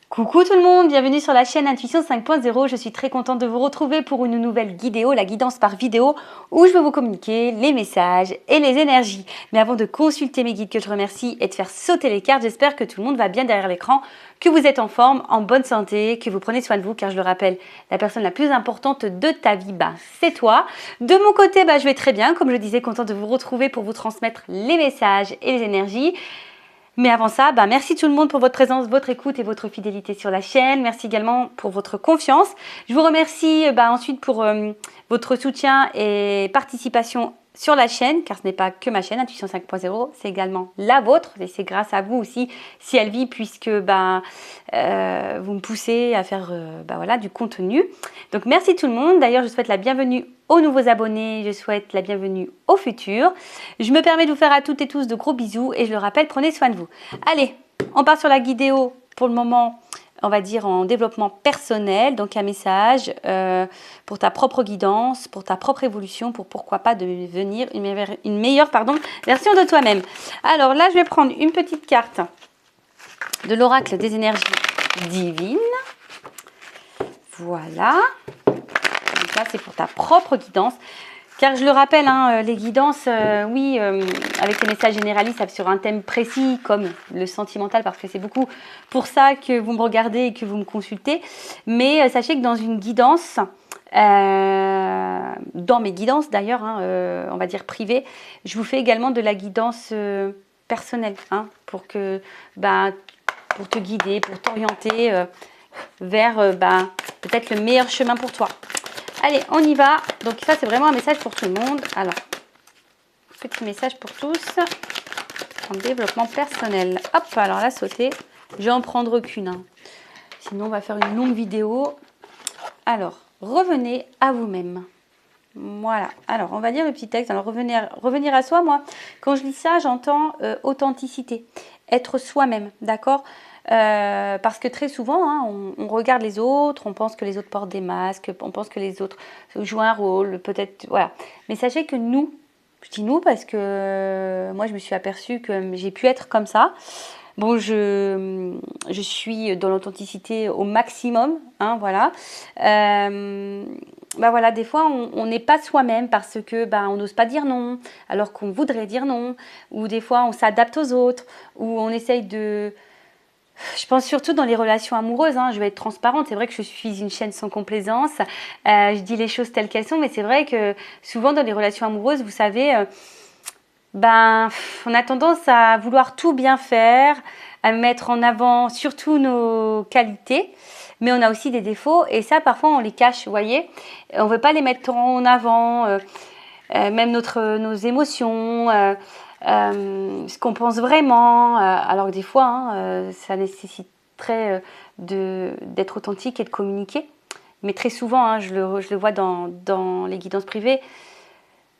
Coucou tout le monde, bienvenue sur la chaîne Intuition 5.0. Je suis très contente de vous retrouver pour une nouvelle vidéo, la guidance par vidéo, où je vais vous communiquer les messages et les énergies. Mais avant de consulter mes guides que je remercie et de faire sauter les cartes, j'espère que tout le monde va bien derrière l'écran, que vous êtes en forme, en bonne santé, que vous prenez soin de vous, car je le rappelle, la personne la plus importante de ta vie, c'est toi. De mon côté, je vais très bien, comme je disais, contente de vous retrouver pour vous transmettre les messages et les énergies. Mais avant ça, merci tout le monde pour votre présence, votre écoute et votre fidélité sur la chaîne. Merci également pour votre confiance. Je vous remercie ensuite pour votre soutien et participation sur la chaîne, car ce n'est pas que ma chaîne, Intuition 5.0, c'est également la vôtre. Et c'est grâce à vous aussi si elle vit, puisque vous me poussez à faire du contenu. Donc merci tout le monde. D'ailleurs, je souhaite la bienvenue aux nouveaux abonnés, je souhaite la bienvenue aux futurs. Je me permets de vous faire à toutes et tous de gros bisous et je le rappelle, prenez soin de vous. Allez, on part sur la vidéo pour le moment, on va dire en développement personnel, donc un message pour ta propre guidance, pour ta propre évolution, pour pourquoi pas devenir une meilleure version de toi-même. Alors là, je vais prendre une petite carte de l'oracle des énergies divines. Voilà. Donc là, c'est pour ta propre guidance. Car je le rappelle, les guidances, avec les messages généralistes sur un thème précis comme le sentimental, parce que c'est beaucoup pour ça que vous me regardez et que vous me consultez. Mais sachez que dans une guidance, dans mes guidances d'ailleurs, on va dire privées, je vous fais également de la guidance personnelle, pour te guider, pour t'orienter vers peut-être le meilleur chemin pour toi. Allez, on y va. Donc ça, c'est vraiment un message pour tout le monde. Alors, petit message pour tous en développement personnel. Hop, alors là, sauter. Je vais en prendre qu'une. Sinon, on va faire une longue vidéo. Alors, revenez à vous-même. Voilà. Alors, on va lire le petit texte. Alors, revenir à soi, moi, quand je lis ça, j'entends authenticité. Être soi-même, d'accord ? Parce que très souvent, on regarde les autres, on pense que les autres portent des masques, on pense que les autres jouent un rôle, peut-être, voilà. Mais sachez que nous, je dis nous parce que moi je me suis aperçue que j'ai pu être comme ça. Bon, je suis dans l'authenticité au maximum, voilà. Voilà, des fois on n'est pas soi-même parce que on n'ose pas dire non, alors qu'on voudrait dire non, ou des fois on s'adapte aux autres, ou on essaye de... Je pense surtout dans les relations amoureuses, je vais être transparente, c'est vrai que je suis une chaîne sans complaisance, je dis les choses telles qu'elles sont, mais c'est vrai que souvent dans les relations amoureuses, vous savez, on a tendance à vouloir tout bien faire, à mettre en avant surtout nos qualités, mais on a aussi des défauts, et ça parfois on les cache, vous voyez, on ne veut pas les mettre en avant, même nos émotions, ce qu'on pense vraiment, alors que des fois, ça nécessiterait d'être authentique et de communiquer. Mais très souvent, je le vois dans les guidances privées,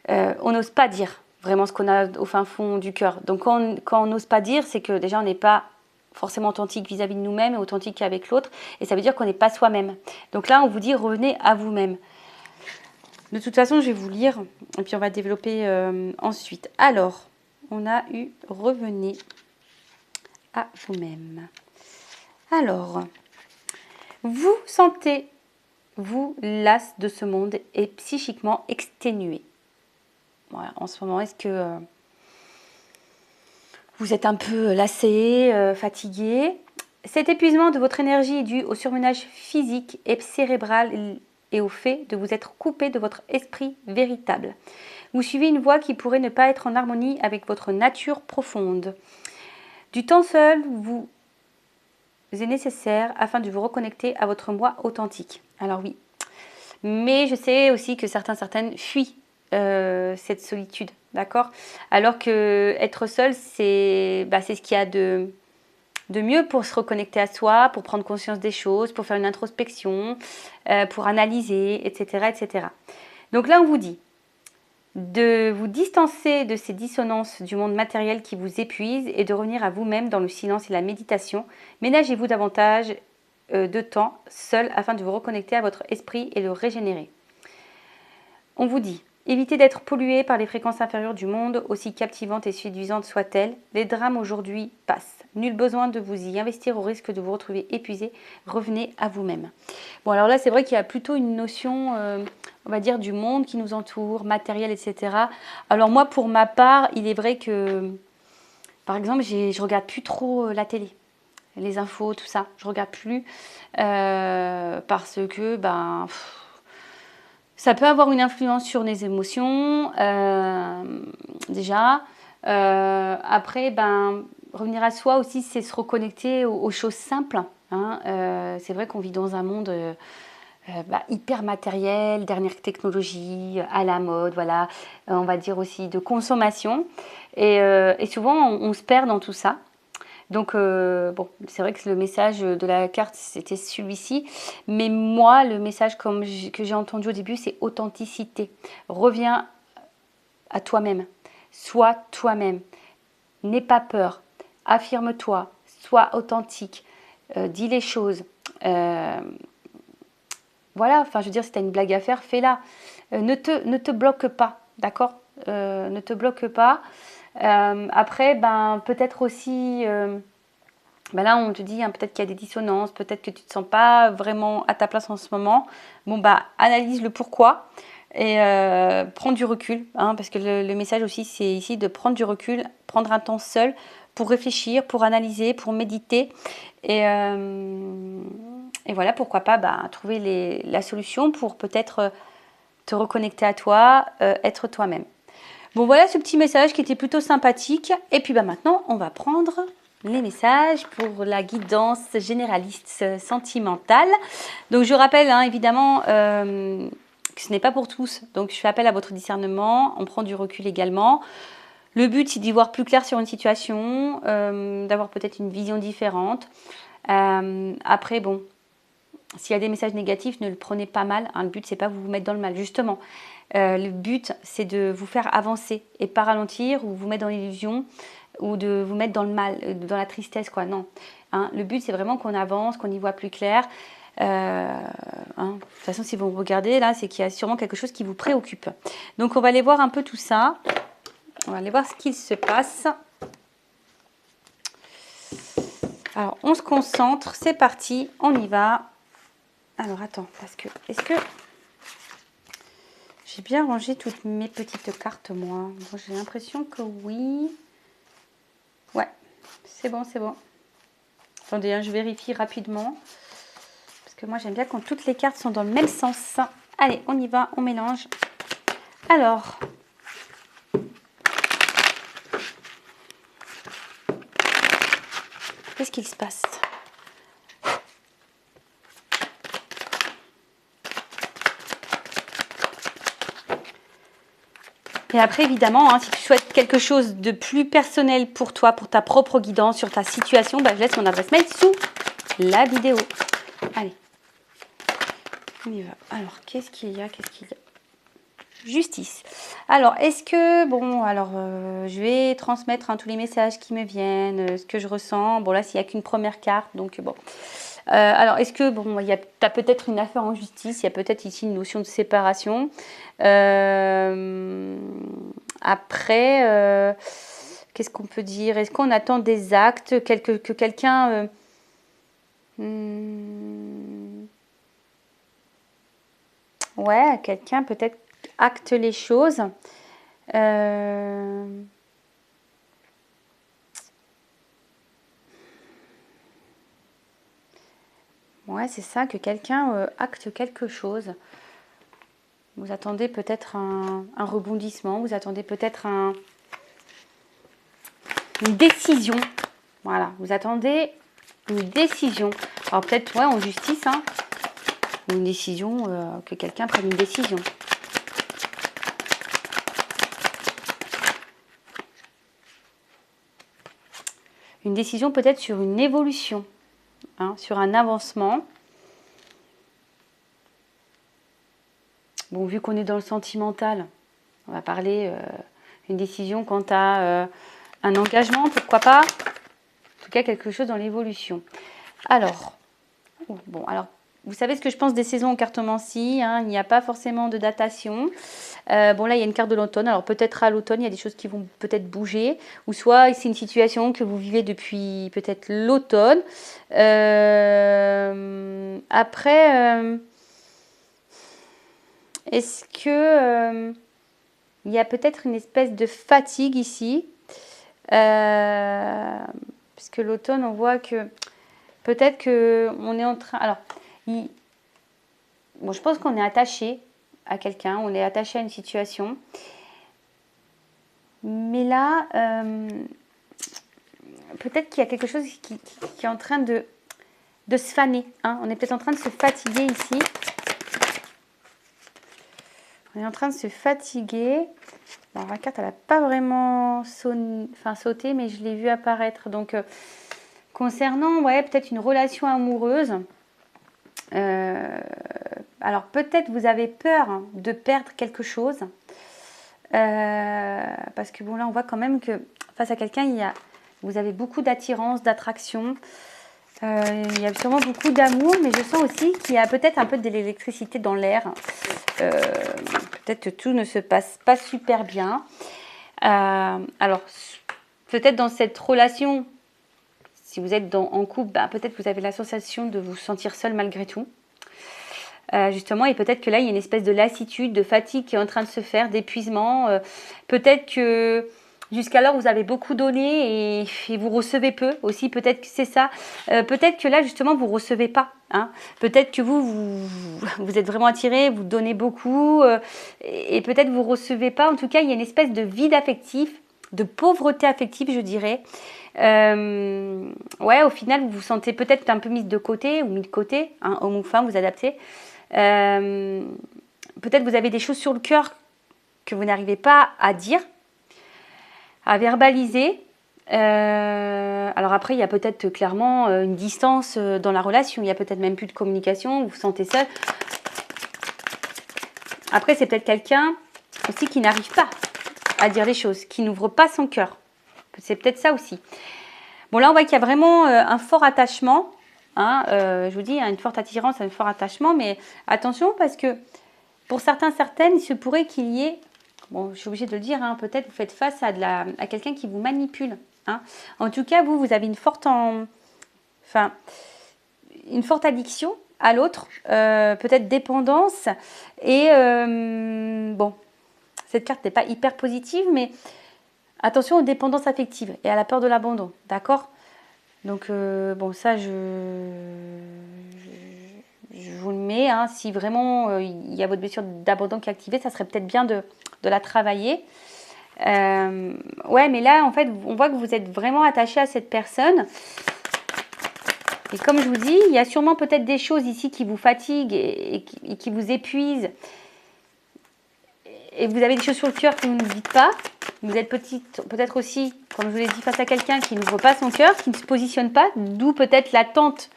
on n'ose pas dire vraiment ce qu'on a au fin fond du cœur. Donc quand on n'ose pas dire, c'est que déjà on n'est pas forcément authentique vis-à-vis de nous-mêmes et authentique avec l'autre, et ça veut dire qu'on n'est pas soi-même. Donc là, on vous dit revenez à vous-même. De toute façon, je vais vous lire, et puis on va développer ensuite. Alors, on a eu « Revenez à vous-même ». Alors, vous sentez-vous las de ce monde et psychiquement exténué. Voilà, en ce moment, est-ce que vous êtes un peu lassé, fatigué? Cet épuisement de votre énergie est dû au surmenage physique et cérébral et au fait de vous être coupé de votre esprit véritable. Vous suivez une voie qui pourrait ne pas être en harmonie avec votre nature profonde. Du temps seul vous est nécessaire afin de vous reconnecter à votre moi authentique. Alors oui, mais je sais aussi que certaines fuient cette solitude, d'accord? Alors que être seul, c'est ce qu'il y a de mieux pour se reconnecter à soi, pour prendre conscience des choses, pour faire une introspection, pour analyser, etc., etc. Donc là, on vous dit de vous distancer de ces dissonances du monde matériel qui vous épuisent et de revenir à vous-même dans le silence et la méditation. Ménagez-vous davantage de temps seul afin de vous reconnecter à votre esprit et le régénérer. On vous dit, Évitez d'être pollué par les fréquences inférieures du monde, aussi captivantes et séduisantes soient-elles. Les drames aujourd'hui passent. Nul besoin de vous y investir au risque de vous retrouver épuisé. Revenez à vous-même. Bon, alors là, c'est vrai qu'il y a plutôt une notion, on va dire, du monde qui nous entoure, matériel, etc. Alors moi, pour ma part, il est vrai que, par exemple, je regarde plus trop la télé, les infos, tout ça. Je regarde plus parce que, ça peut avoir une influence sur les émotions, déjà. Après, revenir à soi aussi, c'est se reconnecter aux choses simples. Hein. C'est vrai qu'on vit dans un monde hyper matériel, dernière technologie, à la mode, voilà. On va dire aussi de consommation. Et souvent, on se perd dans tout ça. Donc, c'est vrai que le message de la carte, c'était celui-ci. Mais moi, le message que j'ai entendu au début, c'est authenticité. Reviens à toi-même. Sois toi-même. N'aie pas peur. Affirme-toi. Sois authentique. Dis les choses. Voilà, enfin, je veux dire, si tu as une blague à faire, fais-la. Ne te bloque pas, d'accord. Ne te bloque pas. Après, peut-être aussi, là, on te dit, hein, peut-être qu'il y a des dissonances, peut-être que tu ne te sens pas vraiment à ta place en ce moment. Bon, analyse le pourquoi et prends du recul, hein, parce que le message aussi, c'est ici de prendre du recul, prendre un temps seul pour réfléchir, pour analyser, pour méditer. Et voilà, pourquoi pas trouver la solution pour peut-être te reconnecter à toi, être toi-même. Bon, voilà ce petit message qui était plutôt sympathique. Et puis maintenant, on va prendre les messages pour la guidance généraliste sentimentale. Donc, je rappelle évidemment que ce n'est pas pour tous. Donc, je fais appel à votre discernement. On prend du recul également. Le but, c'est d'y voir plus clair sur une situation, d'avoir peut-être une vision différente. Après, bon, s'il y a des messages négatifs, ne le prenez pas mal. Hein. Le but, c'est pas vous mettre dans le mal, justement. Le but, c'est de vous faire avancer et pas ralentir ou vous mettre dans l'illusion ou de vous mettre dans le mal, dans la tristesse, quoi. Non. Hein, le but, c'est vraiment qu'on avance, qu'on y voit plus clair. De toute façon, si vous regardez là, c'est qu'il y a sûrement quelque chose qui vous préoccupe. Donc, on va aller voir un peu tout ça. On va aller voir ce qu'il se passe. Alors, on se concentre. C'est parti. On y va. Alors, attends, parce que... Est-ce que... J'ai bien rangé toutes mes petites cartes, moi. Bon, j'ai l'impression que oui. Ouais, c'est bon, c'est bon. Attendez, hein, je vérifie rapidement. Parce que moi, j'aime bien quand toutes les cartes sont dans le même sens. Allez, on y va, on mélange. Alors. Qu'est-ce qu'il se passe ? Et après, évidemment, si tu souhaites quelque chose de plus personnel pour toi, pour ta propre guidance sur ta situation, je laisse mon adresse mail sous la vidéo. Allez, on y va. Alors, qu'est-ce qu'il y a ? Justice. Alors, est-ce que... Bon, alors, je vais transmettre tous les messages qui me viennent, ce que je ressens. Bon, là, s'il n'y a qu'une première carte, donc bon... alors, est-ce que, bon, tu as peut-être une affaire en justice, il y a peut-être ici une notion de séparation. Après, qu'est-ce qu'on peut dire? Est-ce qu'on attend des actes, que quelqu'un... ouais, quelqu'un peut-être acte les choses. Ouais, c'est ça, que quelqu'un acte quelque chose. Vous attendez peut-être un rebondissement, vous attendez peut-être une décision. Voilà, vous attendez une décision. Alors peut-être, ouais, en justice, une décision, que quelqu'un prenne une décision. Une décision peut-être sur une évolution, sur un avancement. Bon, vu qu'on est dans le sentimental, on va parler une décision quant à un engagement, pourquoi pas. En tout cas, quelque chose dans l'évolution. Alors, bon, alors, vous savez ce que je pense des saisons en cartomancie, hein, il n'y a pas forcément de datation. Bon, là, il y a une carte de l'automne. Alors, peut-être à l'automne, il y a des choses qui vont peut-être bouger. Ou soit, c'est une situation que vous vivez depuis peut-être l'automne. Après, est-ce que il y a peut-être une espèce de fatigue ici puisque l'automne, on voit que peut-être qu'on est en train... Alors, bon, je pense qu'on est attaché à quelqu'un, on est attaché à une situation. Mais là, peut-être qu'il y a quelque chose qui est en train de se faner. Hein. On est peut-être en train de se fatiguer ici. On est en train de se fatiguer. Alors, la carte, elle n'a pas vraiment sauté, mais je l'ai vu apparaître. Donc, concernant, ouais, peut-être une relation amoureuse, alors peut-être vous avez peur de perdre quelque chose. Parce que bon, là, on voit quand même que face à quelqu'un, vous avez beaucoup d'attirance, d'attraction. Il y a sûrement beaucoup d'amour, mais je sens aussi qu'il y a peut-être un peu de l'électricité dans l'air. Peut-être que tout ne se passe pas super bien. Alors, peut-être dans cette relation, si vous êtes en couple, peut-être que vous avez la sensation de vous sentir seul malgré tout. Justement, et peut-être que là, il y a une espèce de lassitude, de fatigue qui est en train de se faire, d'épuisement. Peut-être que jusqu'alors, vous avez beaucoup donné et vous recevez peu aussi. Peut-être que c'est ça. Peut-être que là, justement, vous ne recevez pas. Hein. Peut-être que vous êtes vraiment attiré, vous donnez beaucoup et peut-être vous ne recevez pas. En tout cas, il y a une espèce de vide affectif, de pauvreté affective, je dirais. Ouais, au final, vous vous sentez peut-être un peu mise de côté ou mis de côté, hein, homme ou femme, vous adaptez. Peut-être vous avez des choses sur le cœur que vous n'arrivez pas à dire, à verbaliser. Alors après, il y a peut-être clairement une distance dans la relation. Il y a peut-être même plus de communication. Vous vous sentez seul. Après, c'est peut-être quelqu'un aussi qui n'arrive pas à dire les choses, qui n'ouvre pas son cœur. C'est peut-être ça aussi. Bon, là, on voit qu'il y a vraiment un fort attachement. Hein, je vous dis, il y a une forte attirance, un fort attachement. Mais attention, parce que pour certains, certaines, il se pourrait qu'il y ait... Bon, je suis obligée de le dire, hein, peut-être vous faites face à quelqu'un qui vous manipule. Hein. En tout cas, vous avez une forte addiction à l'autre, peut-être dépendance. Et bon, cette carte n'est pas hyper positive, mais attention aux dépendances affectives et à la peur de l'abandon, d'accord? Donc, bon, ça, je vous le mets. Hein, si vraiment il y a votre blessure d'abandon qui est activée, ça serait peut-être bien de la travailler. Ouais, mais là, en fait, on voit que vous êtes vraiment attaché à cette personne. Et comme je vous dis, il y a sûrement peut-être des choses ici qui vous fatiguent et qui vous épuisent. Et vous avez des choses sur le cœur que vous ne dites pas. Vous êtes peut-être aussi, comme je vous l'ai dit, face à quelqu'un qui n'ouvre pas son cœur, qui ne se positionne pas, d'où peut-être l'attente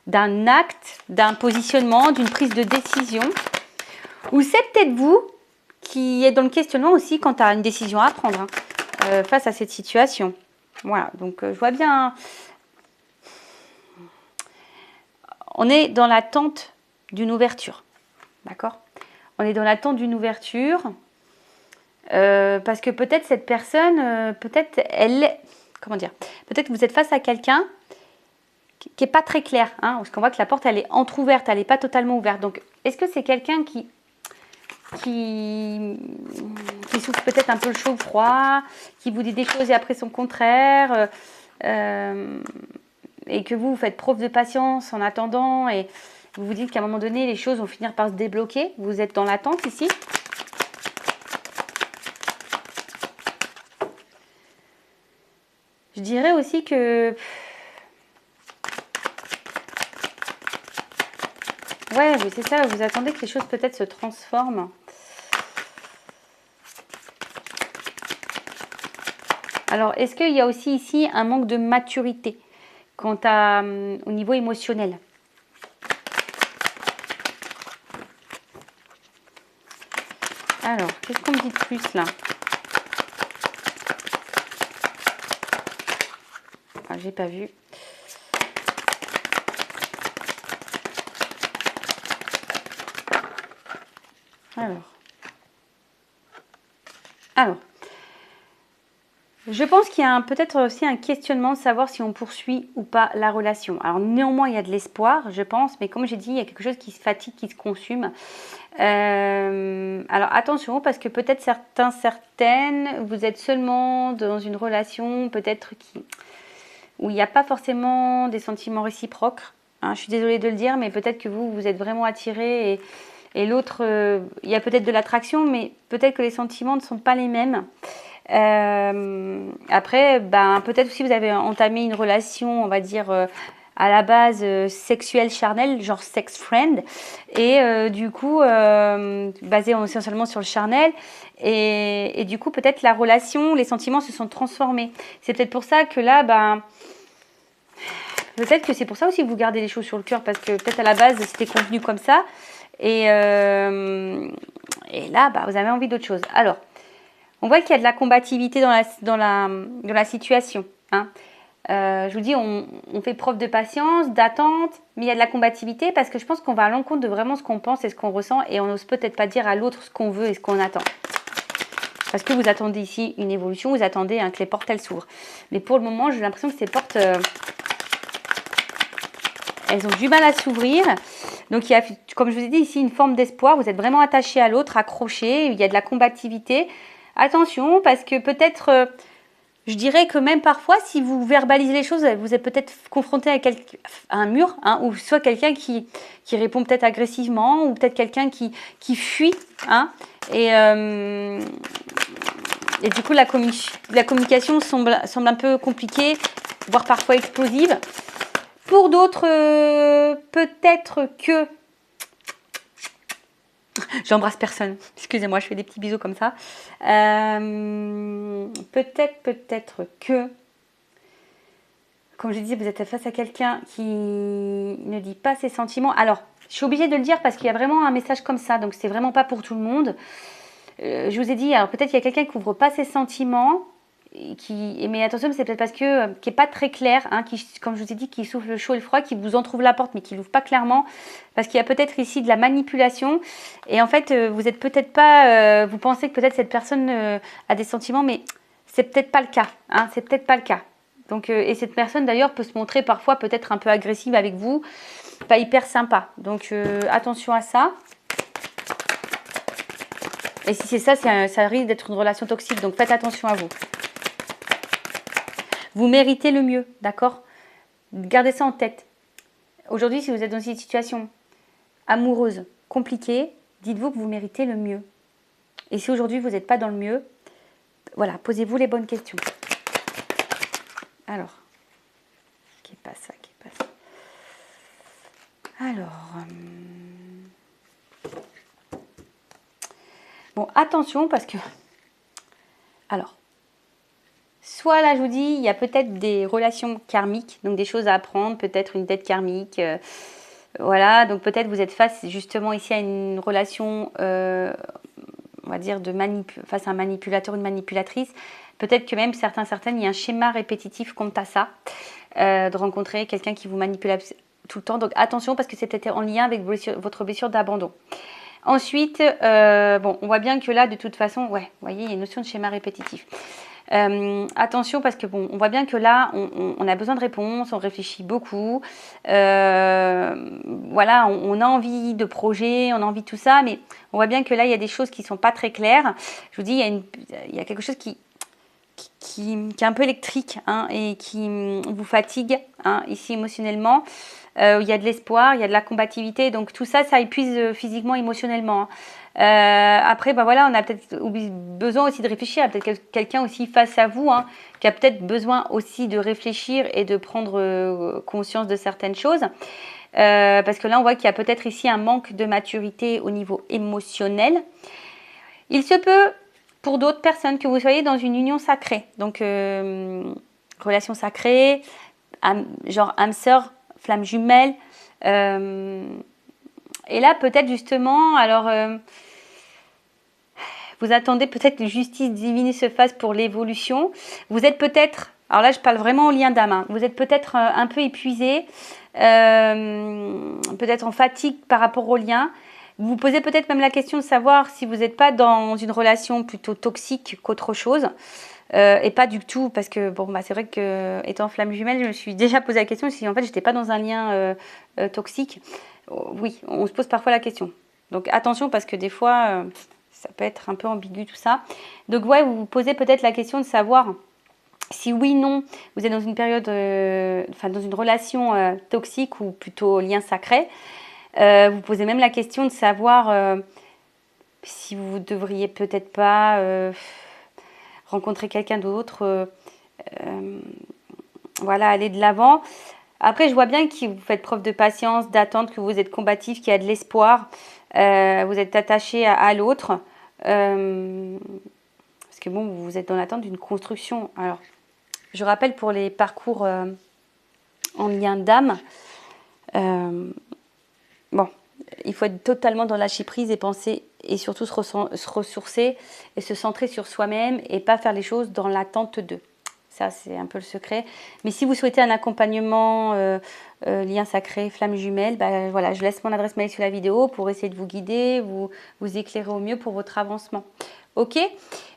d'un acte, d'un positionnement, d'une prise de décision. Ou c'est peut-être vous qui êtes dans le questionnement aussi quant à une décision à prendre face à cette situation. Voilà, donc je vois bien... On est dans l'attente d'une ouverture, d'accord? On est dans l'attente d'une ouverture parce que peut-être cette personne, peut-être peut-être que vous êtes face à quelqu'un qui n'est pas très clair, hein, parce qu'on voit que la porte elle est entrouverte, elle n'est pas totalement ouverte. Donc, est-ce que c'est quelqu'un qui souffre peut-être un peu le chaud-froid, qui vous dit des choses et après son contraire, et que vous faites preuve de patience en attendant et vous vous dites qu'à un moment donné, les choses vont finir par se débloquer. Vous êtes dans l'attente ici. Je dirais aussi que... Ouais, mais c'est ça, vous attendez que les choses peut-être se transforment. Alors, est-ce qu'il y a aussi ici un manque de maturité quant au niveau émotionnel? Alors, qu'est-ce qu'on me dit de plus là? Ah, j'ai pas vu. Alors, je pense qu'il y a peut-être aussi un questionnement de savoir si on poursuit ou pas la relation. Alors néanmoins, il y a de l'espoir, je pense, mais comme j'ai dit, il y a quelque chose qui se fatigue, qui se consume. Alors attention, parce que peut-être certaines, vous êtes seulement dans une relation peut-être où il n'y a pas forcément des sentiments réciproques. Hein, je suis désolée de le dire, mais peut-être que vous êtes vraiment attiré et l'autre, il y a peut-être de l'attraction, mais peut-être que les sentiments ne sont pas les mêmes. Après, peut-être aussi vous avez entamé une relation, on va dire, à la base sexuelle, charnelle, genre sex friend, et du coup, basé essentiellement sur le charnel, et du coup, peut-être la relation, les sentiments se sont transformés. C'est peut-être pour ça que là, peut-être que c'est pour ça aussi que vous gardez les choses sur le cœur, parce que peut-être à la base, c'était convenu comme ça, et là, vous avez envie d'autre chose. Alors, on voit qu'il y a de la combativité dans la situation. Hein. Je vous dis, on fait preuve de patience, d'attente, mais il y a de la combativité parce que je pense qu'on va à l'encontre de vraiment ce qu'on pense et ce qu'on ressent et on n'ose peut-être pas dire à l'autre ce qu'on veut et ce qu'on attend. Parce que vous attendez ici une évolution, vous attendez que les portes elles s'ouvrent. Mais pour le moment, j'ai l'impression que ces portes, elles ont du mal à s'ouvrir. Donc il y a, comme je vous ai dit ici, une forme d'espoir. Vous êtes vraiment attaché à l'autre, accroché. Il y a de la combativité. Attention, parce que peut-être, je dirais que même parfois, si vous verbalisez les choses, vous êtes peut-être confronté à un mur, hein, ou soit quelqu'un qui répond peut-être agressivement, ou peut-être quelqu'un qui fuit. Hein, et du coup, la communication semble un peu compliquée, voire parfois explosive. Pour d'autres, peut-être que... J'embrasse personne. Excusez-moi, je fais des petits bisous comme ça. Peut-être que, comme je disais, vous êtes face à quelqu'un qui ne dit pas ses sentiments. Alors, je suis obligée de le dire parce qu'il y a vraiment un message comme ça. Donc, c'est vraiment pas pour tout le monde. Je vous ai dit, alors peut-être qu'il y a quelqu'un qui n'ouvre pas ses sentiments. Mais attention, c'est peut-être parce que qui n'est pas très clair, hein, comme je vous ai dit, qui souffle le chaud et le froid, qui vous entrouvre la porte, mais qui l'ouvre pas clairement, parce qu'il y a peut-être ici de la manipulation. Et en fait, vous êtes peut-être pas, vous pensez que peut-être cette personne a des sentiments, mais c'est peut-être pas le cas. Hein, c'est peut-être pas le cas. Donc, et cette personne d'ailleurs peut se montrer parfois peut-être un peu agressive avec vous, pas hyper sympa. Donc attention à ça. Et si c'est ça, ça risque d'être une relation toxique. Donc faites attention à vous. Vous méritez le mieux, d'accord? Gardez ça en tête. Aujourd'hui, si vous êtes dans une situation amoureuse compliquée, dites-vous que vous méritez le mieux. Et si aujourd'hui vous n'êtes pas dans le mieux, voilà, posez-vous les bonnes questions. Alors, qui est pas ça, Alors, bon, attention parce que, alors, soit là, je vous dis, il y a peut-être des relations karmiques, donc des choses à apprendre, peut-être une dette karmique. Voilà, donc peut-être vous êtes face justement ici à une relation, on va dire, face à un manipulateur, une manipulatrice. Peut-être que même certaines, il y a un schéma répétitif quant à ça, de rencontrer quelqu'un qui vous manipule tout le temps. Donc attention parce que c'était en lien avec votre blessure d'abandon. Ensuite, bon, on voit bien que là, de toute façon, ouais, vous voyez, il y a une notion de schéma répétitif. Attention parce que bon, on voit bien que là, on a besoin de réponses, on réfléchit beaucoup. Voilà, on a envie de projets, on a envie de tout ça, mais on voit bien que là, il y a des choses qui sont pas très claires. Je vous dis, il y a quelque chose qui est un peu électrique, hein, et qui vous fatigue, hein, ici émotionnellement. Il y a de l'espoir, il y a de la combativité, donc tout ça, ça épuise physiquement, émotionnellement. Après, voilà, on a peut-être besoin aussi de réfléchir. Il y a peut-être quelqu'un aussi face à vous, hein, qui a peut-être besoin aussi de réfléchir et de prendre conscience de certaines choses. Parce que là, on voit qu'il y a peut-être ici un manque de maturité au niveau émotionnel. Il se peut, pour d'autres personnes, que vous soyez dans une union sacrée. Donc, relation sacrée, genre âme sœur, flamme jumelle. Et là, peut-être justement, alors, vous attendez peut-être que justice divine se fasse pour l'évolution. Vous êtes peut-être, alors là, je parle vraiment au lien d'âme, hein, vous êtes peut-être un peu épuisé, peut-être en fatigue par rapport au lien. Vous vous posez peut-être même la question de savoir si vous n'êtes pas dans une relation plutôt toxique qu'autre chose. Et pas du tout, parce que bon, bah, c'est vrai que étant flamme jumelle, je me suis déjà posé la question si en fait j'étais pas dans un lien toxique. Oui, on se pose parfois la question. Donc attention, parce que des fois, ça peut être un peu ambigu tout ça. Donc ouais, vous vous posez peut-être la question de savoir si oui, non, vous êtes dans une période, enfin dans une relation toxique ou plutôt lien sacré. Vous posez même la question de savoir si vous devriez peut-être pas rencontrer quelqu'un d'autre, voilà, aller de l'avant. Après, je vois bien que vous faites preuve de patience, d'attente, que vous êtes combatif, qu'il y a de l'espoir, vous êtes attaché à l'autre. Parce que bon, vous êtes dans l'attente d'une construction. Alors, je rappelle pour les parcours en lien d'âme, bon, il faut être totalement dans lâcher prise et penser et surtout se ressourcer et se centrer sur soi-même et pas faire les choses dans l'attente d'eux. Ça, c'est un peu le secret. Mais si vous souhaitez un accompagnement lien sacré, flamme jumelle, bah, voilà, je laisse mon adresse mail sur la vidéo pour essayer de vous guider, vous éclairer au mieux pour votre avancement. Ok, bon,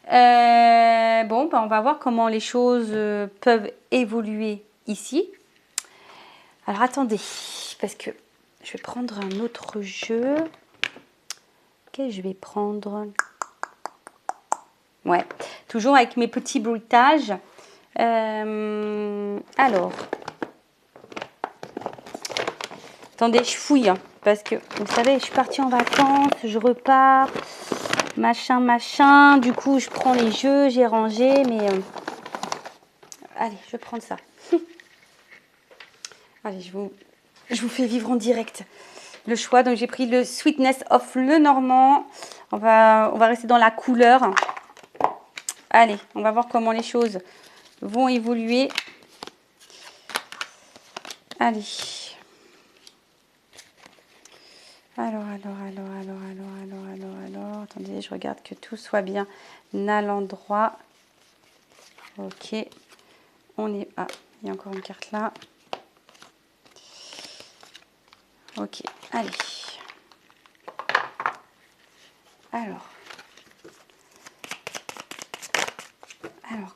bah, on va voir comment les choses peuvent évoluer ici. Alors attendez, parce que je vais prendre un autre jeu. Quel je vais prendre? Ouais, toujours avec mes petits bruitages. Alors, attendez, je fouille, hein, parce que vous savez, je suis partie en vacances, je repars, machin. Du coup, je prends les jeux, j'ai rangé, mais allez, je vais prendre ça. Allez, je vous fais vivre en direct le choix. Donc, j'ai pris le Sweetness of Lenormand. On va rester dans la couleur. Allez, on va voir comment les choses vont évoluer. Allez. Alors. Attendez, je regarde que tout soit bien à l'endroit. Ok. On est... Ah, il y a encore une carte là. Ok, allez. Alors,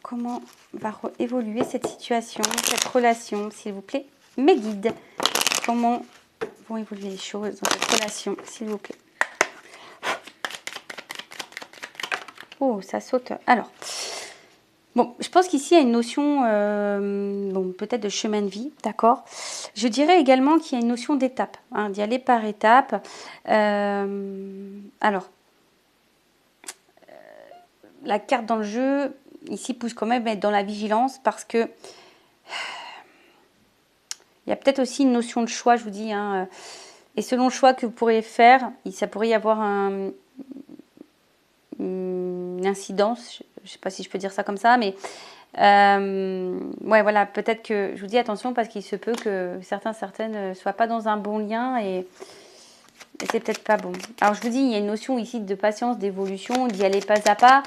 comment va évoluer cette situation, cette relation, s'il vous plaît? Mes guides, comment vont évoluer les choses dans cette relation, s'il vous plaît? Oh, ça saute. Alors, bon, je pense qu'ici, il y a une notion, bon, peut-être de chemin de vie, d'accord? Je dirais également qu'il y a une notion d'étape, hein, d'y aller par étapes. Alors, la carte dans le jeu, ici, pousse quand même à être dans la vigilance parce que il y a peut-être aussi une notion de choix, je vous dis, hein, et selon le choix que vous pourrez faire, ça pourrait y avoir une incidence, je ne sais pas si je peux dire ça comme ça, mais ouais, voilà, peut-être que, je vous dis attention parce qu'il se peut que certaines ne soient pas dans un bon lien et c'est peut-être pas bon. Alors je vous dis, il y a une notion ici de patience, d'évolution, d'y aller pas à pas.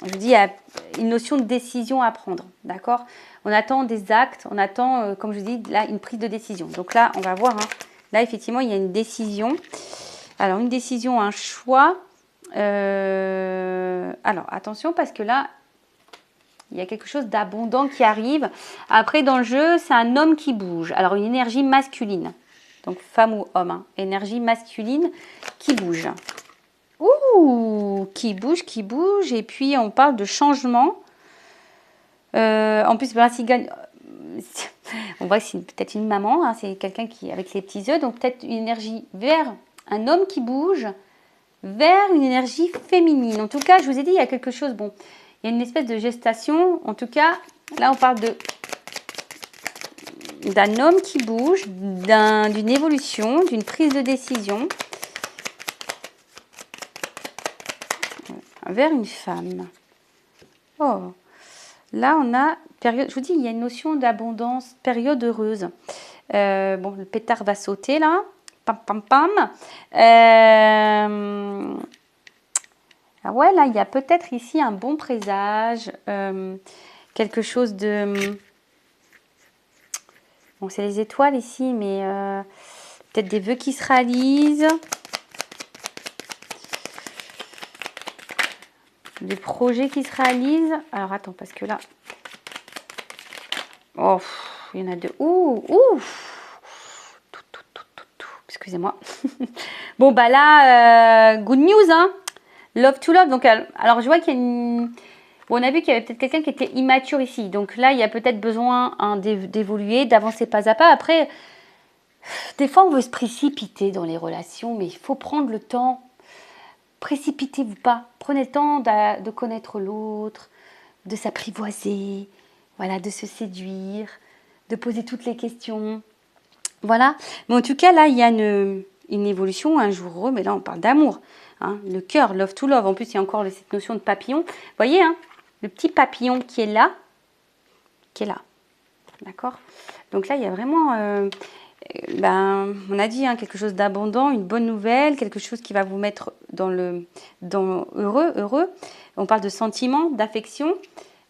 Je vous dis, il y a une notion de décision à prendre, d'accord? On attend des actes, on attend, comme je vous dis, là, une prise de décision. Donc là, on va voir, hein, là, effectivement, il y a une décision. Alors, une décision, un choix. Alors, attention, parce que là, il y a quelque chose d'abondant qui arrive. Après, dans le jeu, c'est un homme qui bouge. Alors, une énergie masculine. Donc, femme ou homme. Hein. Énergie masculine qui bouge. Ouh, qui bouge. Et puis, on parle de changement. En plus, ben, on voit que c'est peut-être une maman. Hein, c'est quelqu'un qui avec les petits œufs. Donc, peut-être une énergie vers un homme qui bouge, vers une énergie féminine. En tout cas, je vous ai dit, il y a quelque chose... Bon, il y a une espèce de gestation. En tout cas, là, on parle d'un homme qui bouge, d'une évolution, d'une prise de décision vers une femme. Oh, là, on a période. Je vous dis, il y a une notion d'abondance, période heureuse. Bon, le pétard va sauter là. Pam, pam, pam. Ah ouais, là, il y a peut-être ici un bon présage, quelque chose de... Bon, c'est les étoiles ici, mais Peut-être des vœux qui se réalisent. Des projets qui se réalisent. Alors, attends, parce que là... Oh, il y en a deux. Ouh, ouh. Excusez-moi. Bon, bah là, good news, hein. Love to love. Donc, alors, je vois qu'il y a une... Bon, on a vu qu'il y avait peut-être quelqu'un qui était immature ici. Donc là, il y a peut-être besoin hein, d'évoluer, d'avancer pas à pas. Après, des fois, on veut se précipiter dans les relations, mais il faut prendre le temps. Précipitez-vous pas. Prenez le temps de connaître l'autre, de s'apprivoiser, voilà, de se séduire, de poser toutes les questions. Voilà. Mais en tout cas, là, il y a une évolution un jour heureux, mais là, on parle d'amour. Hein, le cœur, love to love. En plus, il y a encore cette notion de papillon. Vous voyez, hein, le petit papillon qui est là. D'accord. Donc là, il y a vraiment, on a dit, hein, quelque chose d'abondant, une bonne nouvelle, quelque chose qui va vous mettre dans heureux. On parle de sentiments, d'affection.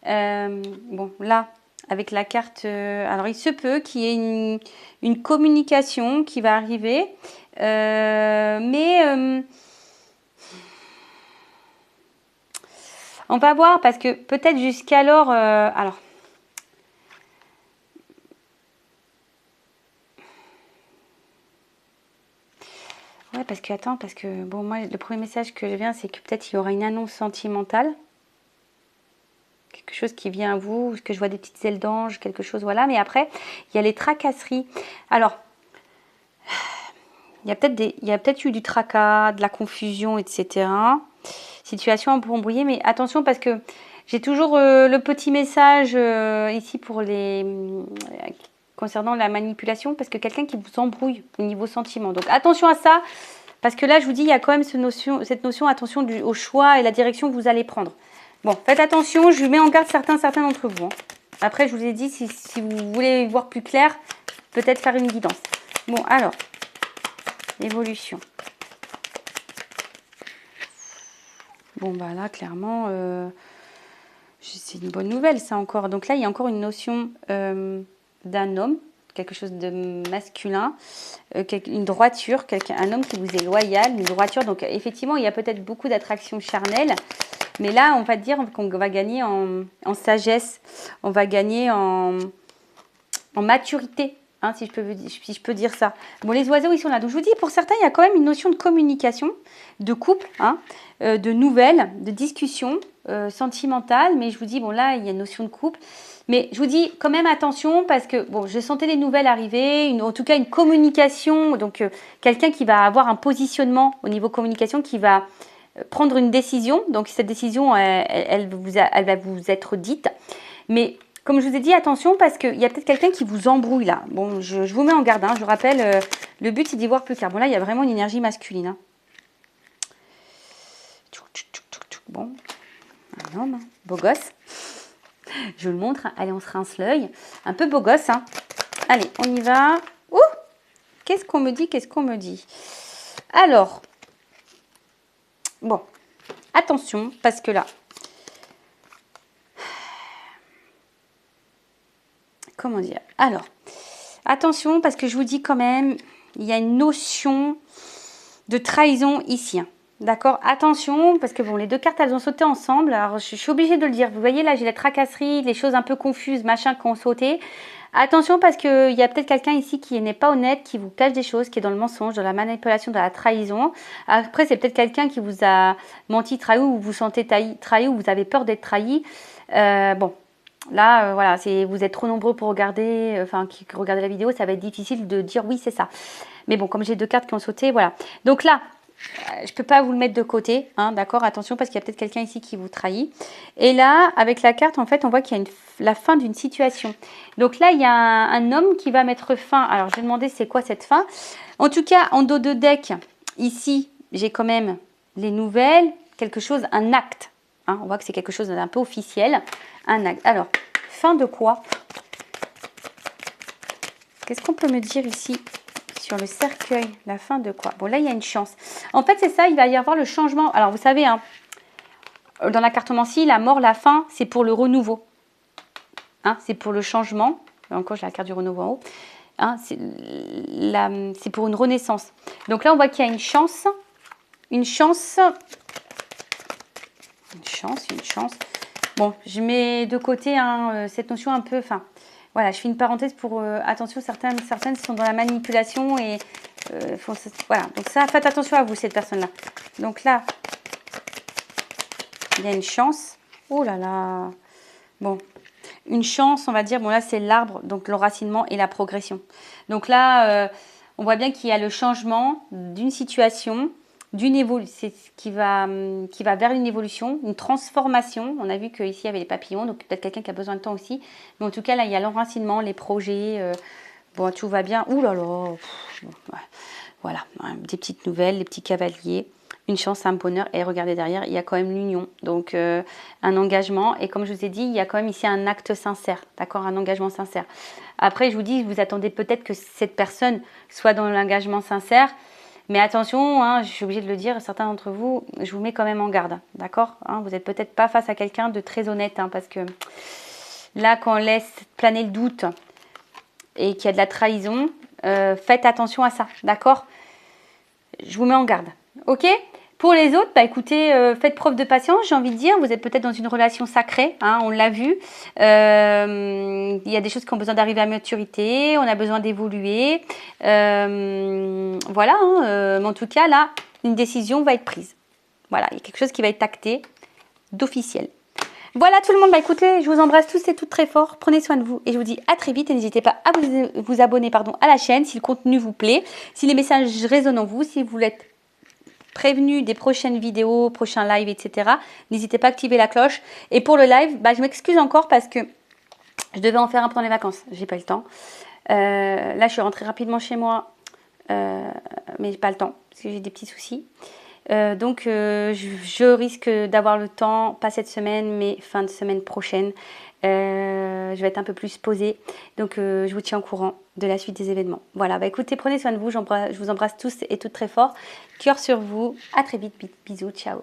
Bon, là, avec la carte, alors il se peut qu'il y ait une communication qui va arriver, mais on va voir parce que peut-être jusqu'alors, alors. Ouais, parce que bon, moi, le premier message que je viens, c'est que peut-être il y aura une annonce sentimentale. Quelque chose qui vient à vous, que je vois des petites ailes d'ange, quelque chose, voilà. Mais après, il y a les tracasseries. Alors, il y a peut-être eu du tracas, de la confusion, etc. Situation un peu embrouillée, mais attention parce que j'ai toujours le petit message ici pour concernant la manipulation, parce que quelqu'un qui vous embrouille au niveau sentiment. Donc attention à ça, parce que là, je vous dis, il y a quand même cette notion, attention au choix et la direction que vous allez prendre. Bon, faites attention, je mets en garde certains d'entre vous. Hein. Après, je vous ai dit, si vous voulez voir plus clair, peut-être faire une guidance. Bon, alors, évolution. Bon, bah là, clairement, c'est une bonne nouvelle, ça encore. Donc là, il y a encore une notion d'un homme, quelque chose de masculin, une droiture, un homme qui vous est loyal, une droiture. Donc effectivement, il y a peut-être beaucoup d'attraction charnelle. Mais là, on va dire qu'on va gagner en sagesse, on va gagner en maturité, hein, si je peux dire ça. Bon, les oiseaux, ils sont là. Donc, je vous dis, pour certains, il y a quand même une notion de communication, de couple, hein, de nouvelles, de discussion sentimentale. Mais je vous dis, bon, là, il y a une notion de couple. Mais je vous dis quand même attention parce que, bon, je sentais les nouvelles arriver, en tout cas une communication. Donc, quelqu'un qui va avoir un positionnement au niveau communication, qui va prendre une décision. Donc, cette décision, elle va vous être dite. Mais comme je vous ai dit, attention parce qu'il y a peut-être quelqu'un qui vous embrouille là. Bon, je vous mets en garde. Hein, je rappelle, le but c'est d'y voir plus clair. Bon, là, il y a vraiment une énergie masculine. Hein. Bon, un homme, beau gosse. Je le montre. Allez, on se rince l'œil. Un peu beau gosse. Hein. Allez, on y va. Ouh, qu'est-ce qu'on me dit Alors, bon, attention parce que là, comment dire? Alors, attention parce que je vous dis quand même, il y a une notion de trahison ici. Hein. D'accord? Attention parce que bon, les deux cartes, elles ont sauté ensemble. Alors, je suis obligée de le dire. Vous voyez là, j'ai la tracasserie, les choses un peu confuses, machin, qui ont sauté. Attention parce qu'il y a peut-être quelqu'un ici qui n'est pas honnête, qui vous cache des choses, qui est dans le mensonge, dans la manipulation, dans la trahison. Après, c'est peut-être quelqu'un qui vous a menti, trahi, ou vous vous sentez trahi, ou vous avez peur d'être trahi. Bon. Là, voilà, vous êtes trop nombreux pour regarder, qui regardez la vidéo, ça va être difficile de dire oui, c'est ça. Mais bon, comme j'ai deux cartes qui ont sauté, voilà. Donc là, je ne peux pas vous le mettre de côté, hein, d'accord? Attention, parce qu'il y a peut-être quelqu'un ici qui vous trahit. Et là, avec la carte, en fait, on voit qu'il y a la fin d'une situation. Donc là, il y a un homme qui va mettre fin. Alors, je vais demander c'est quoi cette fin. En tout cas, en dos de deck, ici, j'ai quand même les nouvelles, quelque chose, un acte. Hein, on voit que c'est quelque chose d'un peu officiel. Un acte. Alors, fin de quoi? Qu'est-ce qu'on peut me dire ici sur le cercueil? La fin de quoi? Bon, là, il y a une chance. En fait, c'est ça, il va y avoir le changement. Alors, vous savez, hein, dans la cartomancie, la mort, la fin, c'est pour le renouveau. Hein, c'est pour le changement. Encore, j'ai la carte du renouveau en haut. Hein, c'est pour une renaissance. Donc là, on voit qu'il y a une chance. Une chance. Une chance. Bon, je mets de côté hein, cette notion un peu... Enfin, voilà, je fais une parenthèse pour... attention, certaines sont dans la manipulation et... voilà, donc ça, faites attention à vous, cette personne-là. Donc là, il y a une chance. Oh là là. Bon, une chance, on va dire. Bon, là, c'est l'arbre, donc l'enracinement et la progression. Donc là, on voit bien qu'il y a le changement d'une situation, d'une évolution, c'est ce qui va vers une évolution, une transformation. On a vu qu'ici, il y avait les papillons, donc peut-être quelqu'un qui a besoin de temps aussi. Mais en tout cas, là, il y a l'enracinement, les projets. Bon, tout va bien. Ouh là là. Bon, ouais. Voilà, des petites nouvelles, les petits cavaliers. Une chance, un bonheur. Et regardez derrière, il y a quand même l'union. Donc, un engagement. Et comme je vous ai dit, il y a quand même ici un acte sincère. D'accord, un engagement sincère. Après, je vous dis, vous attendez peut-être que cette personne soit dans l'engagement sincère. Mais attention, hein, je suis obligée de le dire, certains d'entre vous, je vous mets quand même en garde. D'accord, hein, vous n'êtes peut-être pas face à quelqu'un de très honnête. Hein, parce que là, quand on laisse planer le doute et qu'il y a de la trahison, faites attention à ça. D'accord, je vous mets en garde. Ok. Pour les autres, bah écoutez, faites preuve de patience, j'ai envie de dire. Vous êtes peut-être dans une relation sacrée, hein, on l'a vu. Il y a des choses qui ont besoin d'arriver à maturité, on a besoin d'évoluer. Voilà, hein, mais en tout cas, là, une décision va être prise. Voilà, il y a quelque chose qui va être acté d'officiel. Voilà tout le monde, bah écoutez, je vous embrasse tous et toutes très fort. Prenez soin de vous et je vous dis à très vite. Et n'hésitez pas à vous abonner à la chaîne si le contenu vous plaît, si les messages résonnent en vous, si vous l'êtes prévenu des prochaines vidéos, prochains lives, etc. N'hésitez pas à activer la cloche. Et pour le live, bah, je m'excuse encore parce que je devais en faire un pendant les vacances. J'ai pas le temps. Là, je suis rentrée rapidement chez moi, mais j'ai pas le temps parce que j'ai des petits soucis. Donc, je risque d'avoir le temps, pas cette semaine, mais fin de semaine prochaine. Je vais être un peu plus posée. Donc, je vous tiens au courant de la suite des événements. Voilà, bah écoutez, prenez soin de vous. Je vous embrasse tous et toutes très fort. Cœur sur vous. À très vite. Bisous. Ciao.